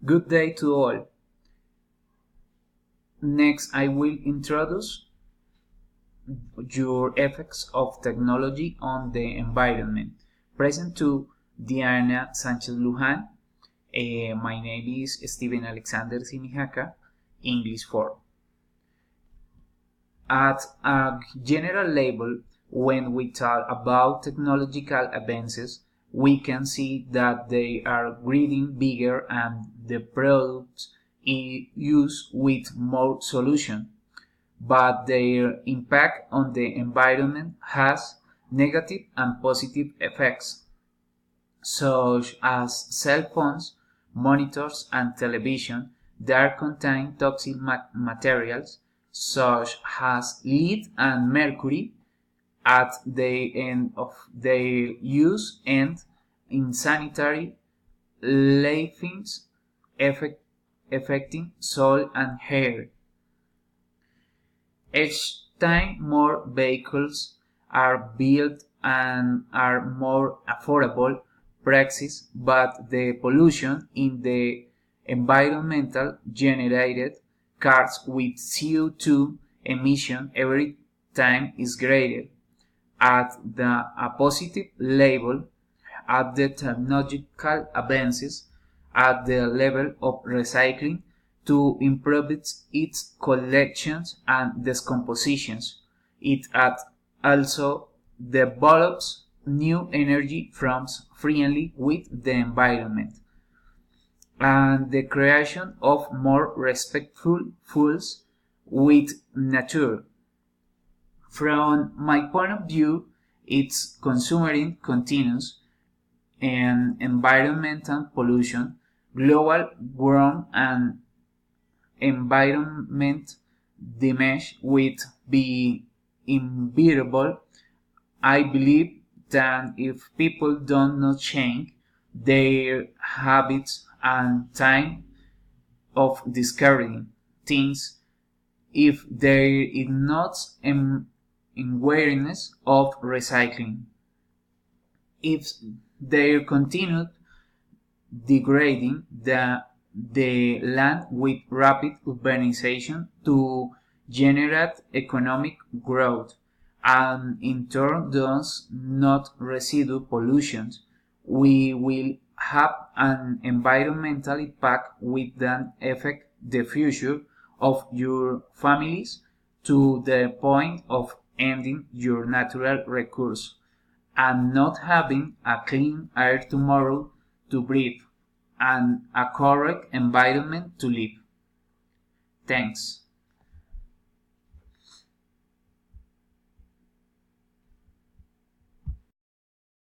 Good day to all. Next, I will introduce your effects of technology on the environment. Present to Diana Sanchez Lujan. My name is Steven Alexander Simijaca, English 4. At a general level, when we talk about technological advances, we can see that they are getting bigger and the products used with more solution, but their impact on the environment has negative and positive effects, such as cell phones, monitors, and television that contain toxic materials such as lead and mercury at the end of their use and insanitary leavings affecting soil and air. Each time more vehicles are built and are more affordable prices, but the pollution in the environmental generated cars with CO2 emission every time is greater. At a positive level, at the technological advances, at the level of recycling to improve its collections and discompositions. It also develops new energy forms friendly with the environment and the creation of more respectful foods with nature. From my point of view, its consumerism continues and environmental pollution, global warming, and environment damage will be inevitable. I believe that if people do not change their habits and time of discarding things, if there is not awareness of recycling, if they continue degrading the land with rapid urbanization to generate economic growth and in turn does not residue pollution, we will have an environmental impact which then affect the future of your families to the point of ending your natural resource and not having a clean air tomorrow to breathe and a correct environment to live. Thanks.